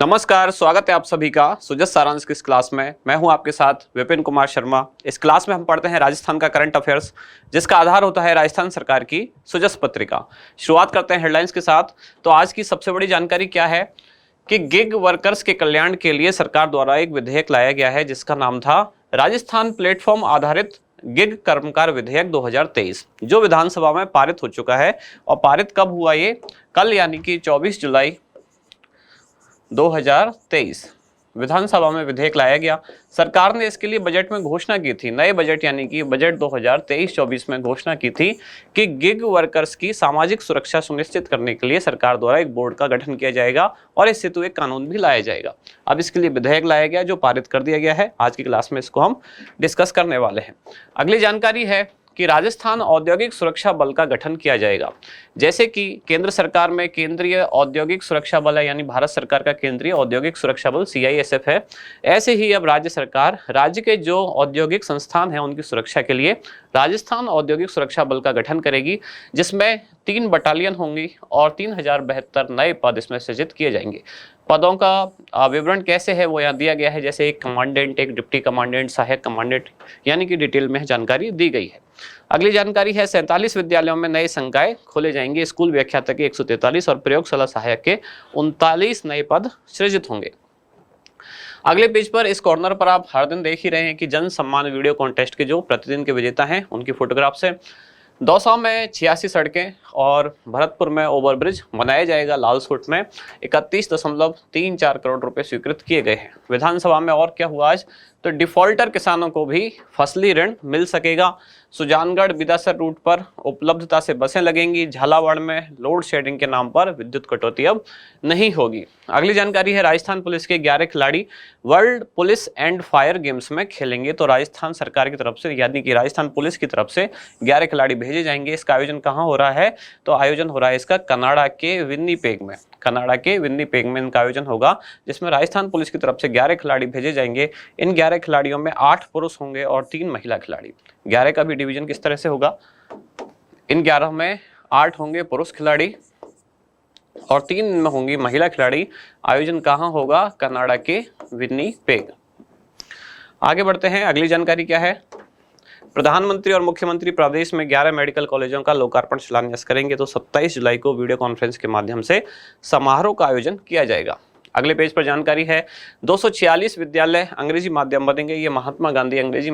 नमस्कार, स्वागत है आप सभी का सुजस सारांश की इस क्लास में। मैं हूं आपके साथ विपिन कुमार शर्मा। इस क्लास में हम पढ़ते हैं राजस्थान का करंट अफेयर्स, जिसका आधार होता है राजस्थान सरकार की सुजस पत्रिका। शुरुआत करते हैं हेडलाइंस के साथ। तो आज की सबसे बड़ी जानकारी क्या है कि गिग वर्कर्स के कल्याण के लिए सरकार द्वारा एक विधेयक लाया गया है, जिसका नाम था राजस्थान प्लेटफॉर्म आधारित गिग कर्मकार विधेयक 2023, जो विधानसभा में पारित हो चुका है। और पारित कब हुआ? ये कल, यानी कि 24 जुलाई 2023 विधानसभा में विधेयक लाया गया। सरकार ने इसके लिए बजट में घोषणा की थी, नए बजट यानी कि बजट 2023-24 में घोषणा की थी कि गिग वर्कर्स की सामाजिक सुरक्षा सुनिश्चित करने के लिए सरकार द्वारा एक बोर्ड का गठन किया जाएगा और इस हेतु एक कानून भी लाया जाएगा। अब इसके लिए विधेयक लाया गया, जो पारित कर दिया गया है। आज की क्लास में इसको हम डिस्कस करने वाले हैं। अगली जानकारी है कि राजस्थान औद्योगिक सुरक्षा बल का गठन किया जाएगा। जैसे कि केंद्र सरकार में केंद्रीय औद्योगिक सुरक्षा बल है, यानी भारत सरकार का केंद्रीय औद्योगिक सुरक्षा बल CISF है, ऐसे ही अब राज्य सरकार राज्य के जो औद्योगिक संस्थान हैं उनकी सुरक्षा के लिए राजस्थान औद्योगिक सुरक्षा बल का गठन करेगी, जिसमें 3 बटालियन होंगी और 3072 नए पद इसमें सृजित किए जाएंगे। पदों का विवरण कैसे है वो यहाँ दिया गया है, जैसे एक कमांडेंट, एक डिप्टी कमांडेंट, सहायक कमांडेंट, यानी कि डिटेल में जानकारी दी गई है। अगली जानकारी है 47 विद्यालयों में नए संकाय खोले जाएंगे। स्कूल व्याख्याता के 143 और प्रयोगशाला सहायक के 39 नए पद सृजित होंगे। अगले पेज पर इस कॉर्नर पर आप हर दिन देख ही रहे हैं कि जन सम्मान वीडियो कॉन्टेस्ट के जो प्रतिदिन के विजेता हैं उनकी फोटोग्राफ्स है। दौसा में 86 सड़कें और भरतपुर में ओवरब्रिज बनाया जाएगा। लालसोट में 31.34 करोड़ रुपए स्वीकृत किए गए हैं। विधानसभा में और क्या हुआ आज? तो डिफॉल्टर किसानों को भी फसली ऋण मिल सकेगा। सुजानगढ़ बिदासर रूट पर उपलब्धता से बसें लगेंगी। झालावाड़ में लोड शेडिंग के नाम पर विद्युत कटौती अब नहीं होगी। अगली जानकारी है राजस्थान पुलिस के 11 खिलाड़ी world police and fire games में खेलेंगे। तो राजस्थान सरकार की तरफ से, यानी कि राजस्थान पुलिस की तरफ से 11 खिलाड़ी भेजे जाएंगे। इसका आयोजन कहाँ हो रहा है? तो आयोजन हो रहा है इसका कनाडा के विन्नीपेग में। कनाडा के विन्नीपेग में इनका आयोजन होगा, जिसमें राजस्थान पुलिस की तरफ से 11 खिलाड़ी भेजे जाएंगे। इन 11 खिलाड़ियों में 8 पुरुष होंगे और 3 महिला खिलाड़ी। 11 का भी डिवीजन किस तरह से होगा? इन 11 में 8 होंगे पुरुष खिलाड़ी और 3 में होंगी महिला खिलाड़ी। आयोजन कहाँ होगा? कनाडा के विन्नीपेग। आगे बढ़ते हैं। अगली जानकारी क्या है? प्रधानमंत्री और मुख्यमंत्री प्रदेश में 11 मेडिकल कॉलेजों का लोकार्पण शिलान्यास करेंगे। तो 27 जुलाई को वीडियो कॉन्फ्रेंस के माध्यम से समारोह का आयोजन किया जाएगा। अगले पेज पर जानकारी है 246 विद्यालय अंग्रेजी माध्यम बनेंगे। ये महात्मा गांधी अंग्रेजी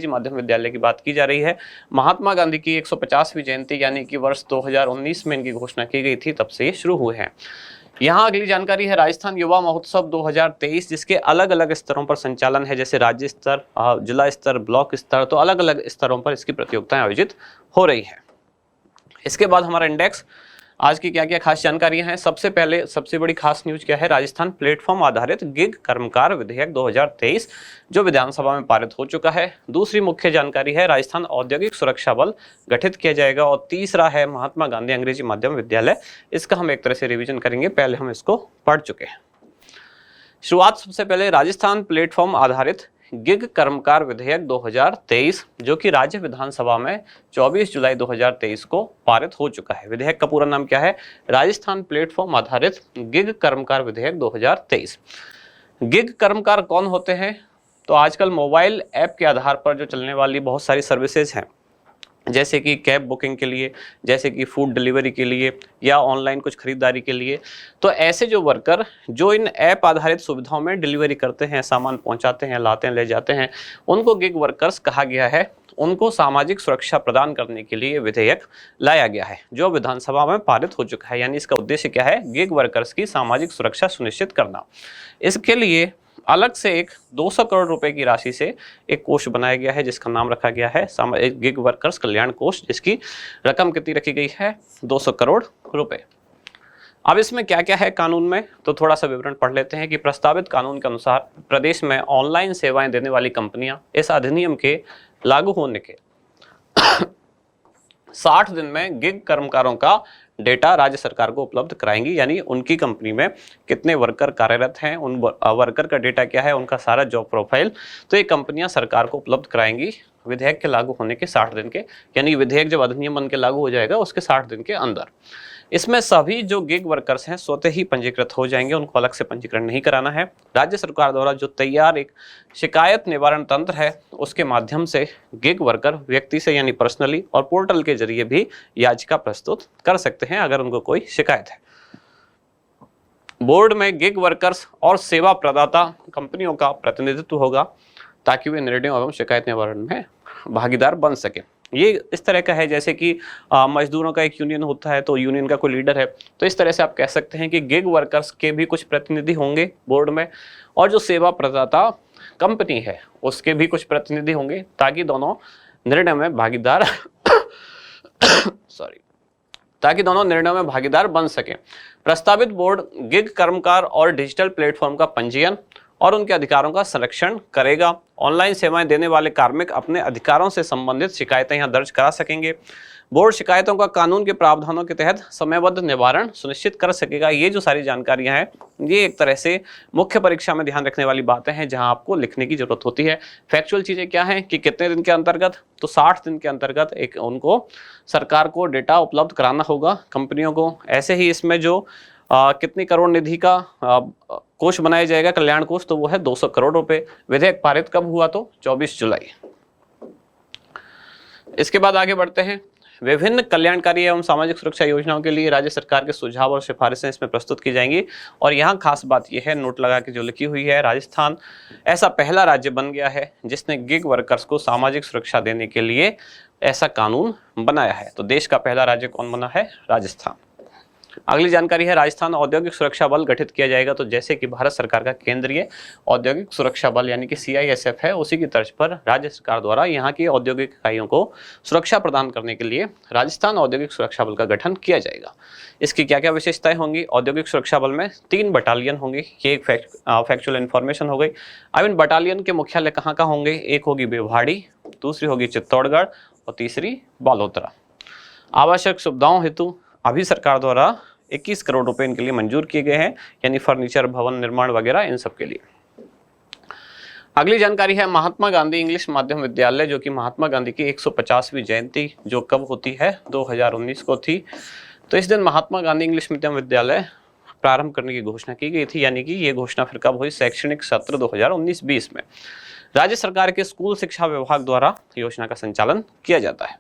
माध्यम विद्यालय की बात की जा रही है। महात्मा गांधी की 150वीं जयंती यानी कि वर्ष 2019 में इनकी घोषणा की गई थी, तब से ये शुरू हुए हैं। यहाँ अगली जानकारी है राजस्थान युवा महोत्सव 2023, जिसके अलग अलग स्तरों पर संचालन है, जैसे राज्य स्तर, जिला स्तर, ब्लॉक स्तर। तो अलग अलग स्तरों पर इसकी प्रतियोगिताएं आयोजित हो रही है। इसके बाद हमारा इंडेक्स, आज की क्या क्या खास जानकारियां हैं। सबसे पहले सबसे बड़ी खास न्यूज क्या है? राजस्थान प्लेटफॉर्म आधारित गिग कर्मकार विधेयक 2023, जो विधानसभा में पारित हो चुका है। दूसरी मुख्य जानकारी है राजस्थान औद्योगिक सुरक्षा बल गठित किया जाएगा। और तीसरा है महात्मा गांधी अंग्रेजी माध्यम विद्यालय। इसका हम एक तरह से रिवीजन करेंगे, पहले हम इसको पढ़ चुके हैं। शुरुआत सबसे पहले राजस्थान प्लेटफॉर्म आधारित गिग कर्मकार विधेयक 2023, जो कि राज्य विधानसभा में 24 जुलाई 2023 को पारित हो चुका है। विधेयक का पूरा नाम क्या है? राजस्थान प्लेटफॉर्म आधारित गिग कर्मकार विधेयक 2023। गिग कर्मकार कौन होते हैं? तो आजकल मोबाइल ऐप के आधार पर जो चलने वाली बहुत सारी सर्विसेज हैं, जैसे कि कैब बुकिंग के लिए, जैसे कि फूड डिलीवरी के लिए, या ऑनलाइन कुछ खरीदारी के लिए। तो ऐसे जो वर्कर जो इन ऐप आधारित सुविधाओं में डिलीवरी करते हैं, सामान पहुंचाते हैं, लाते हैं, ले जाते हैं, उनको गिग वर्कर्स कहा गया है। उनको सामाजिक सुरक्षा प्रदान करने के लिए विधेयक लाया गया है, जो विधानसभा में पारित हो चुका है। यानी इसका उद्देश्य क्या है? गिग वर्कर्स की सामाजिक सुरक्षा सुनिश्चित करना। इसके लिए अलग से एक 200 करोड़ रुपए की राशि से एक कोष बनाया गया है, जिसका नाम रखा गया है गिग वर्कर्स कल्याण कोष, जिसकी रकम कितनी रखी गई है? 200 करोड़ रुपए। अब इसमें क्या क्या है कानून में, तो थोड़ा सा विवरण पढ़ लेते हैं कि प्रस्तावित कानून के अनुसार प्रदेश में ऑनलाइन सेवाएं देने वाली कंपनियां इस अधिनियम के लागू होने के 60 दिन में गिग कर्मकारों का डेटा राज्य सरकार को उपलब्ध कराएंगी। यानी उनकी कंपनी में कितने वर्कर कार्यरत हैं, उन वर्कर का डेटा क्या है, उनका सारा जॉब प्रोफाइल, तो ये कंपनियां सरकार को उपलब्ध कराएंगी विधेयक के लागू होने के 60 दिन के, यानी विधेयक जब अधिनियम बन के लागू हो जाएगा उसके 60 दिन के अंदर। इसमें सभी जो गिग वर्कर्स हैं स्वतः ही पंजीकृत हो जाएंगे, उनको अलग से पंजीकरण नहीं कराना है। राज्य सरकार द्वारा जो तैयार एक शिकायत निवारण तंत्र है उसके माध्यम से गिग वर्कर व्यक्ति से यानी पर्सनली और पोर्टल के जरिए भी याचिका प्रस्तुत कर सकते हैं अगर उनको कोई शिकायत है। बोर्ड में गिग वर्कर्स और सेवा प्रदाता कंपनियों का प्रतिनिधित्व होगा ताकि वे निर्णयों एवं शिकायत निवारण में भागीदार बन सके। ये इस तरह का है जैसे कि मजदूरों का एक यूनियन होता है तो यूनियन का कोई लीडर है, तो इस तरह से आप कह सकते हैं कि गिग वर्कर्स के भी कुछ प्रतिनिधि होंगे बोर्ड में, और जो सेवा प्रदाता कंपनी है उसके भी कुछ प्रतिनिधि होंगे ताकि दोनों निर्णय में भागीदार बन सके। प्रस्तावित बोर्ड गिग कर्मकार और डिजिटल प्लेटफॉर्म का पंजीयन और उनके अधिकारों का संरक्षण करेगा। ऑनलाइन सेवाएं देने वाले कार्मिक अपने अधिकारों से संबंधित शिकायतें यहां दर्ज करा सकेंगे। बोर्ड शिकायतों का कानून के प्रावधानों के तहत समयबद्ध निवारण सुनिश्चित कर सकेगा। ये जो सारी जानकारियां हैं ये एक तरह से मुख्य परीक्षा में ध्यान रखने वाली बातें हैं जहां आपको लिखने की जरूरत होती है। फैक्चुअल चीजें क्या हैं कि कितने दिन के अंतर्गत, तो 60 दिन के अंतर्गत एक उनको सरकार को डेटा उपलब्ध कराना होगा कंपनियों को। ऐसे ही इसमें जो कितनी करोड़ निधि का कोष बनाया जाएगा, कल्याण कोष, तो वो है 200 करोड़ रुपए। विधेयक पारित कब हुआ, तो 24 जुलाई। इसके बाद आगे बढ़ते हैं। विभिन्न कल्याणकारी एवं सामाजिक सुरक्षा योजनाओं के लिए राज्य सरकार के सुझाव और सिफारिशें इसमें प्रस्तुत की जाएंगी। और यहाँ खास बात यह है, नोट लगा के जो लिखी हुई है, राजस्थान ऐसा पहला राज्य बन गया है जिसने गिग वर्कर्स को सामाजिक सुरक्षा देने के लिए ऐसा कानून बनाया है। तो देश का पहला राज्य कौन बना है, राजस्थान। अगली जानकारी है, राजस्थान औद्योगिक सुरक्षा बल गठित किया जाएगा। तो जैसे कि भारत सरकार का केंद्रीय औद्योगिक सुरक्षा बल यानी कि CISF है, उसी की तर्ज पर राज्य सरकार द्वारा यहाँ की औद्योगिक इकाइयों को सुरक्षा प्रदान करने के लिए राजस्थान औद्योगिक सुरक्षा बल का गठन किया जाएगा। इसकी क्या क्या विशेषताएं होंगी? औद्योगिक सुरक्षा बल में 3 बटालियन होंगे, ये एक फैक्चुअल इन्फॉर्मेशन हो गई। अब इन बटालियन के मुख्यालय कहाँ कहाँ होंगे? एक होगी भिवाड़ी, दूसरी होगी चित्तौड़गढ़ और तीसरी बालोतरा। आवश्यक सुविधाओं हेतु अभी सरकार द्वारा 21 करोड़ रुपए इनके लिए मंजूर किए गए हैं, यानी फर्नीचर, भवन निर्माण वगैरह इन सब के लिए। अगली जानकारी है महात्मा गांधी इंग्लिश माध्यम विद्यालय, जो कि महात्मा गांधी की 150वीं जयंती जो कब होती है, 2019 को थी। तो इस दिन महात्मा गांधी इंग्लिश माध्यम विद्यालय प्रारंभ करने की घोषणा की गई थी, यानी कि ये घोषणा फिर कब हुई? शैक्षणिक सत्र 2019-20 में। राज्य सरकार के स्कूल शिक्षा विभाग द्वारा योजना का संचालन किया जाता है।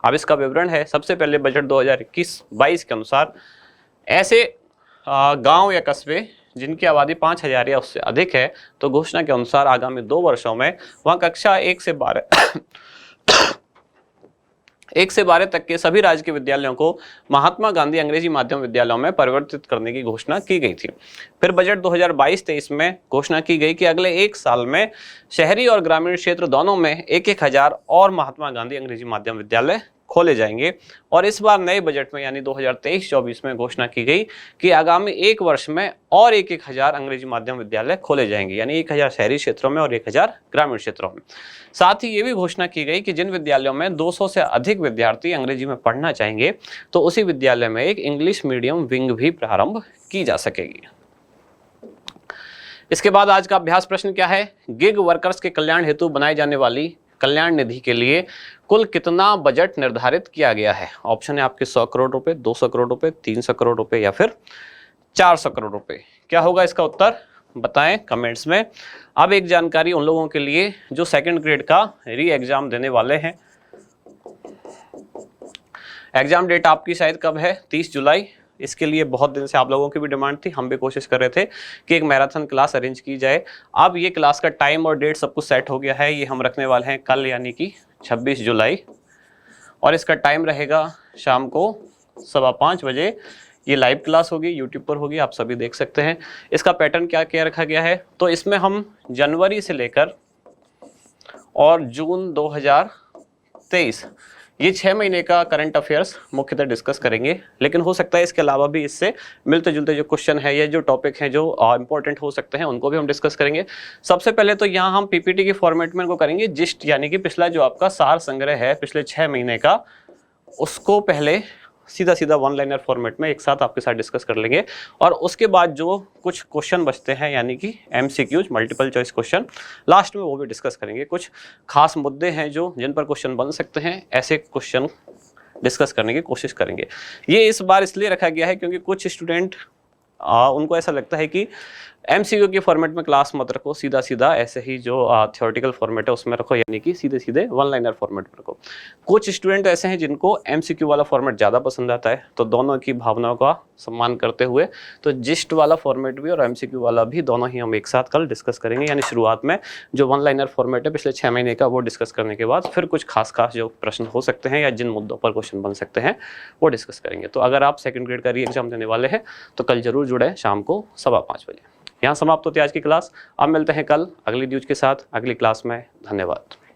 अब इसका विवरण है। सबसे पहले बजट 2021-22 के अनुसार ऐसे गांव या कस्बे जिनकी आबादी 5000 या उससे अधिक है, तो घोषणा के अनुसार आगामी 2 वर्षों में वहां कक्षा 1 से 12 तक के सभी राजकीय विद्यालयों को महात्मा गांधी अंग्रेजी माध्यम विद्यालयों में परिवर्तित करने की घोषणा की गई थी। फिर बजट 2022-23 में घोषणा की गई कि अगले 1 साल में शहरी और ग्रामीण क्षेत्र दोनों में 1000 और महात्मा गांधी अंग्रेजी माध्यम विद्यालय खोले जाएंगे। और इस बार नए बजट में यानी 2023-24 में घोषणा की गई कि आगामी 1 वर्ष में और 1000 अंग्रेजी माध्यम विद्यालय खोले जाएंगे, यानी 1000 शहरी क्षेत्रों में और 1000 ग्रामीण क्षेत्रों में। साथ ही ये भी घोषणा की गई कि जिन विद्यालयों में 200 से अधिक विद्यार्थी अंग्रेजी में पढ़ना चाहेंगे, तो उसी विद्यालय में एक इंग्लिश मीडियम विंग भी प्रारंभ की जा सकेगी। इसके बाद आज का अभ्यास प्रश्न क्या है? गिग वर्कर्स के कल्याण हेतु बनाई जाने वाली कल्याण निधि के लिए कुल कितना बजट निर्धारित किया गया है? ऑप्शन है आपके 100 करोड़ रुपए, 200 करोड़ रुपए, 300 करोड़ रुपए या फिर 400 करोड़ रुपए। क्या होगा इसका उत्तर? बताएं कमेंट्स में। अब एक जानकारी उन लोगों के लिए जो 2nd ग्रेड का री एग्जाम देने वाले हैं। एग्जाम डेट आपकी शायद कब है? 30 जुलाई। इसके लिए बहुत दिन से आप लोगों की भी डिमांड थी, हम भी कोशिश कर रहे थे कि एक मैराथन क्लास अरेंज की जाए। अब ये क्लास का टाइम और डेट सब कुछ सेट हो गया है। ये हम रखने वाले हैं कल, यानी कि 26 जुलाई, और इसका टाइम रहेगा शाम को 5:15 बजे। ये लाइव क्लास होगी, यूट्यूब पर होगी, आप सभी देख सकते हैं। इसका पैटर्न क्या क्या रखा गया है? तो इसमें हम जनवरी से लेकर और जून 2023 ये 6 महीने का करंट अफेयर्स मुख्यतः डिस्कस करेंगे, लेकिन हो सकता है इसके अलावा भी इससे मिलते जुलते जो क्वेश्चन है या जो टॉपिक हैं जो इंपॉर्टेंट हो सकते हैं उनको भी हम डिस्कस करेंगे। सबसे पहले तो यहाँ हम पीपीटी के फॉर्मेट में इनको करेंगे जिस्ट, यानी कि पिछला जो आपका सार संग्रह है पिछले 6 महीने का, उसको पहले सीधा सीधा 1 लाइनर फॉर्मेट में एक साथ आपके साथ डिस्कस कर लेंगे। और उसके बाद जो कुछ क्वेश्चन बचते हैं, यानी कि MCQs, multiple choice question, last में वो भी डिस्कस करेंगे। कुछ खास मुद्दे हैं जो जिन पर क्वेश्चन बन सकते हैं, ऐसे क्वेश्चन डिस्कस करने की कोशिश करेंगे। ये इस बार इसलिए रखा गया है क्योंकि कुछ स्टूडेंट उनको ऐसा लगता है कि एमसीक्यू के फॉर्मेट में क्लास मत रखो, सीधा सीधा ऐसे ही जो थ्योरेटिकल फॉर्मेट है उसमें रखो, यानी कि सीधे सीधे वन लाइनर फॉर्मेट में रखो। कुछ स्टूडेंट ऐसे हैं जिनको एमसीक्यू वाला फॉर्मेट ज़्यादा पसंद आता है, तो दोनों की भावनाओं का सम्मान करते हुए तो जिस्ट वाला फॉर्मेट भी और एमसीक्यू वाला भी दोनों ही हम एक साथ कल डिस्कस करेंगे। यानी शुरुआत में जो वन लाइनर फॉर्मेट है पिछले 6 महीने का वो डिस्कस करने के बाद फिर कुछ खास खास जो प्रश्न हो सकते हैं या जिन मुद्दों पर क्वेश्चन बन सकते हैं वो डिस्कस करेंगे। तो अगर आप सेकंड ग्रेड का री एग्जाम देने वाले हैं तो कल जरूर जुड़े शाम को 5:15 बजे। यहाँ समाप्त होती है आज की क्लास। अब मिलते हैं कल अगली न्यूज के साथ अगली क्लास में। धन्यवाद।